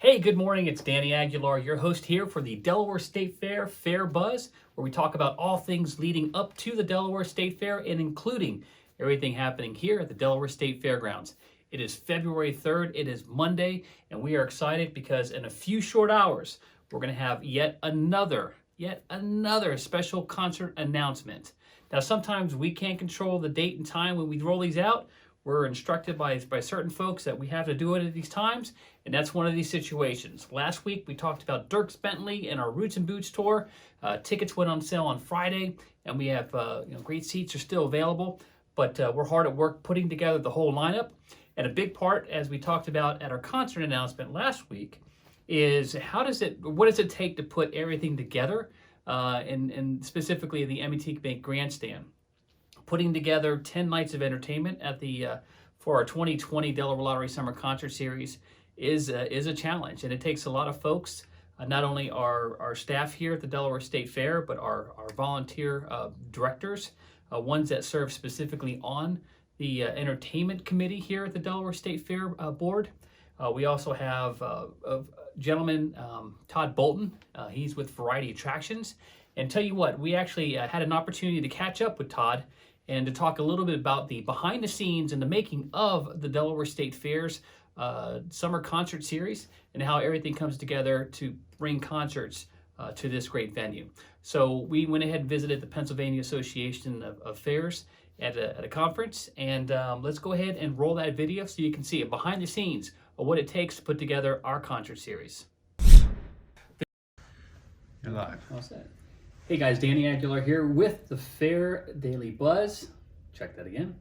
Hey, good morning. It's Danny Aguilar, your host here for the Delaware State Fair Fair Buzz, where we talk about all things leading up to the Delaware State Fair and including everything happening here at the Delaware State Fairgrounds. It is February 3rd. It is Monday, and we are excited because in a few short hours, we're going to have yet another special concert announcement. Now, sometimes we can't control the date and time when we roll these out. We're instructed by certain folks that we have to do it at these times, and that's one of these situations. Last week, we talked about Dierks Bentley and our Roots and Boots tour. Tickets went on sale on Friday, and we have great seats are still available, but we're hard at work putting together the whole lineup. And a big part, as we talked about at our concert announcement last week, is what does it take to put everything together, and specifically the M&T Bank Grandstand. Putting together 10 nights of entertainment for our 2020 Delaware Lottery Summer Concert Series is a challenge, and it takes a lot of folks, not only our staff here at the Delaware State Fair, but our volunteer directors, ones that serve specifically on the entertainment committee here at the Delaware State Fair board. We also have a gentleman, Todd Bolton. He's with Variety Attractions. And tell you what, we actually had an opportunity to catch up with Todd and to talk a little bit about the behind the scenes and the making of the Delaware State Fair's Summer Concert Series and how everything comes together to bring concerts to this great venue. So we went ahead and visited the Pennsylvania Association of Fairs at a conference, and let's go ahead and roll that video so you can see it behind the scenes of what it takes to put together our concert series. You're live. All set. Hey guys, Danny Aguilar here with the Fair Daily Buzz. Check that again.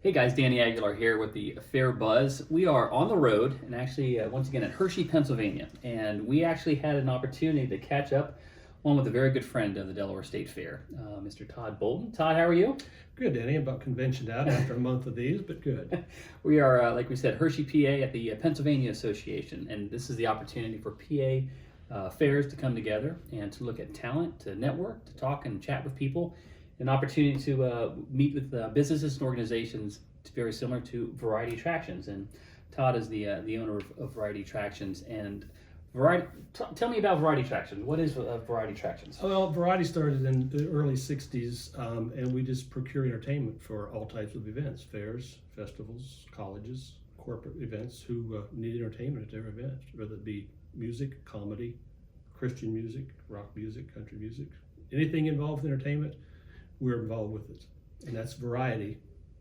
Hey guys, Danny Aguilar here with the Fair Buzz. We are on the road and actually once again at Hershey, Pennsylvania. And we actually had an opportunity to catch up with a very good friend of the Delaware State Fair, Mr. Todd Bolton. Todd, how are you? Good, Danny. About conventioned out after a month of these, but good. We are, like we said, Hershey, PA at the Pennsylvania Association. And this is the opportunity for PA fairs to come together and to look at talent, to network, to talk and chat with people, an opportunity to meet with businesses and organizations very similar to Variety Attractions. And Todd is the owner of Variety Attractions. And tell me about Variety Attractions. What is Variety Attractions? Well, Variety started in the early 60s, and we just procure entertainment for all types of events, fairs, festivals, colleges, corporate events who need entertainment at their events, whether it be music, comedy, Christian music, rock music, country music, anything involved with entertainment, we're involved with it. And that's Variety.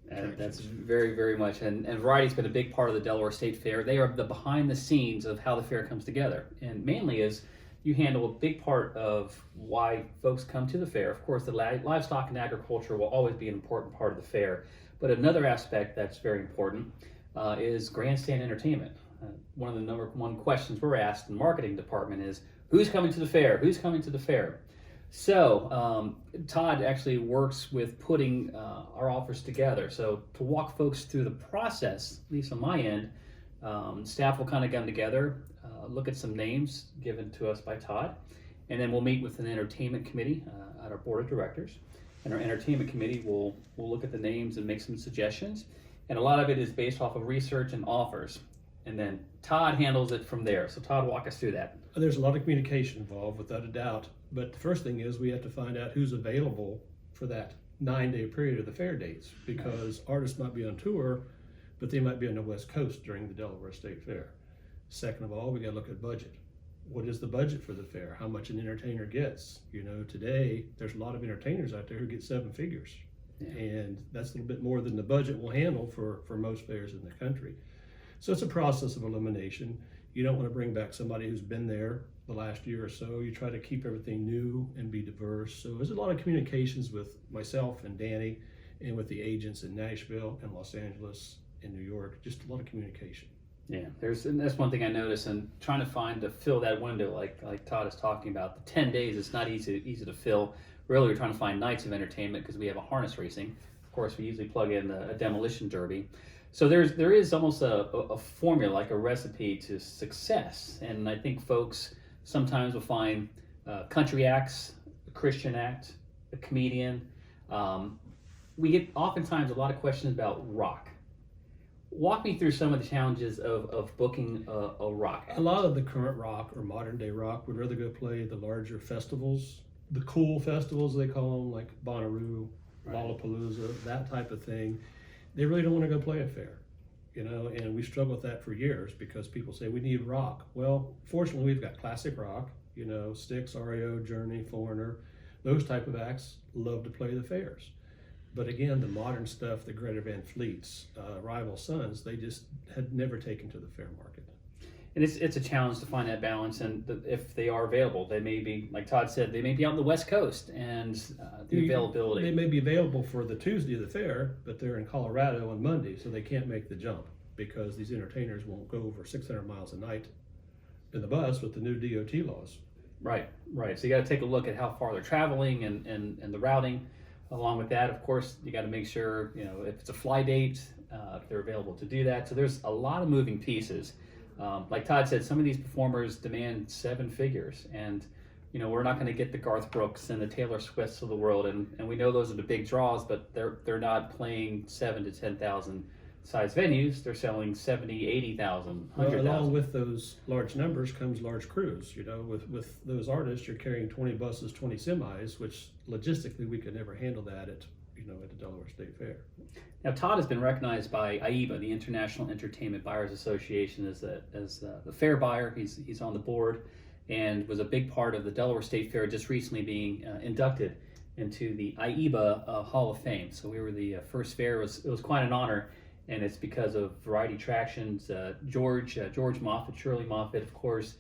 And that's very, very much. And Variety's been a big part of the Delaware State Fair. They are the behind the scenes of how the fair comes together. And mainly is you handle a big part of why folks come to the fair. Of course, the livestock and agriculture will always be an important part of the fair. But another aspect that's very important is grandstand entertainment. One of the number one questions we're asked in the marketing department is, who's coming to the fair? Who's coming to the fair? So Todd actually works with putting our offers together. So to walk folks through the process, at least on my end, staff will kind of come together, look at some names given to us by Todd, and then we'll meet with an entertainment committee at our board of directors. And our entertainment committee will look at the names and make some suggestions. And a lot of it is based off of research and offers. And then Todd handles it from there. So Todd, walk us through that. There's a lot of communication involved, without a doubt. But the first thing is we have to find out who's available for that 9-day period of the fair dates, because artists might be on tour, but they might be on the West Coast during the Delaware State Fair. Second of all, we got to look at budget. What is the budget for the fair? How much an entertainer gets? You know, today there's a lot of entertainers out there who get 7 figures. Yeah. And that's a little bit more than the budget will handle for most fairs in the country. So it's a process of elimination. You don't want to bring back somebody who's been there the last year or so. You try to keep everything new and be diverse. So there's a lot of communications with myself and Danny and with the agents in Nashville and Los Angeles and New York, just a lot of communication. Yeah, and that's one thing I noticed, and trying to fill that window like Todd is talking about. The 10 days, it's not easy to fill. Really, we're trying to find nights of entertainment because we have a harness racing. Of course, we usually plug in a demolition derby. So there is almost a formula, like a recipe to success. And I think folks sometimes will find country acts, a Christian act, a comedian. We get oftentimes a lot of questions about rock. Walk me through some of the challenges of booking a rock act. A lot of the current rock or modern day rock would rather go play the larger festivals, the cool festivals they call them, like Bonnaroo, Lollapalooza, that type of thing. They really don't want to go play a fair, and we struggled with that for years because people say we need rock. Well, fortunately, we've got classic rock, Styx, REO, Journey, Foreigner, those type of acts love to play the fairs. But again, the modern stuff, the Greta Van Fleets, Rival Sons, they just had never taken to the fair market. And it's a challenge to find that balance, and if they are available, they may be, like Todd said, they may be out on the West Coast, and the availability. They may be available for the Tuesday of the fair, but they're in Colorado on Monday, so they can't make the jump because these entertainers won't go over 600 miles a night in the bus with the new DOT laws. Right. So you got to take a look at how far they're traveling and the routing. Along with that, of course, you got to make sure, if it's a fly date, if they're available to do that. So there's a lot of moving pieces. Like Todd said, some of these performers demand 7 figures, and we're not going to get the Garth Brooks and the Taylor Swifts of the world, and we know those are the big draws, but they're not playing 7,000 to 10,000 size venues. They're selling 70, 80,000, 100,000. Well, along with those large numbers comes large crews. With those artists, you're carrying 20 buses, 20 semis, which logistically we could never handle that at the Delaware State Fair. Now, Todd has been recognized by AIBA, the International Entertainment Buyers Association, as the fair buyer. He's on the board and was a big part of the Delaware State Fair just recently being inducted into the AIBA Hall of Fame. So we were the first fair. It was quite an honor. And it's because of Variety Attractions, George Moffett, Shirley Moffett, of course.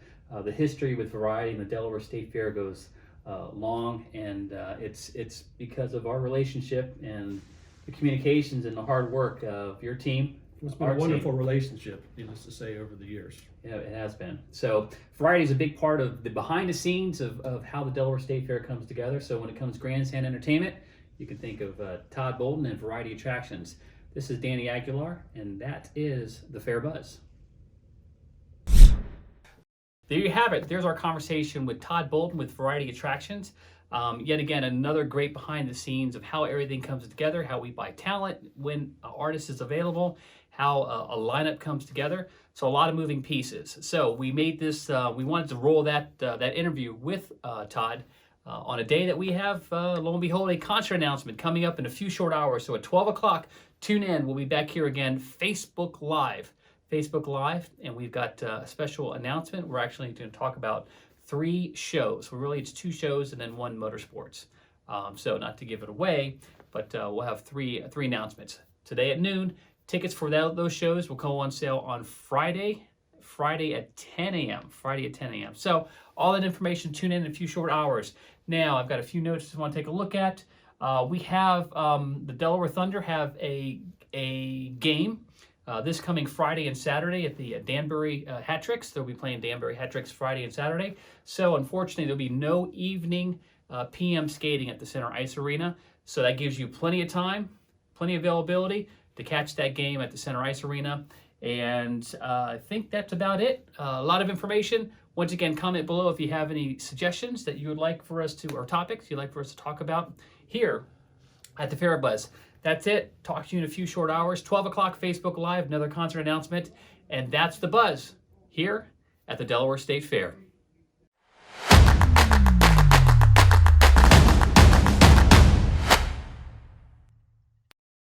The history with Variety and the Delaware State Fair goes long, and it's because of our relationship and the communications and the hard work of your team. It's been a wonderful relationship, needless to say, over the years. Yeah, it has been. So Variety is a big part of the behind the scenes of how the Delaware State Fair comes together. So when it comes to Grandstand Entertainment, you can think of Todd Bolton and Variety Attractions. This is Danny Aguilar, and that is the Fair Buzz. There you have it. There's our conversation with Todd Bolton with Variety Attractions. Yet again, another great behind the scenes of how everything comes together, how we buy talent, when an artist is available, how a lineup comes together. So a lot of moving pieces. So we made this, we wanted to roll that interview with Todd on a day that we have, lo and behold, a concert announcement coming up in a few short hours. So at 12 o'clock, tune in. We'll be back here again, Facebook Live, and we've got a special announcement. We're actually going to talk about 3 shows. Well, really, it's 2 shows and then 1 motorsports. So not to give it away, but we'll have three announcements today at noon. Tickets for those shows will go on sale on Friday at 10 a.m. So all that information, tune in a few short hours. Now, I've got a few notes I want to take a look at. We have the Delaware Thunder have a game this coming Friday and Saturday at the Danbury Hat Tricks. They'll be playing Danbury Hat Tricks Friday and Saturday. So unfortunately, there'll be no evening PM skating at the Center Ice Arena. So that gives you plenty of time, plenty of availability to catch that game at the Center Ice Arena. And I think that's about it. A lot of information. Once again, comment below if you have any suggestions that you would like for us to, or topics you'd like for us to talk about here at the Fair Buzz. That's it. Talk to you in a few short hours. 12 o'clock, Facebook Live, another concert announcement. And that's the Buzz here at the Delaware State Fair.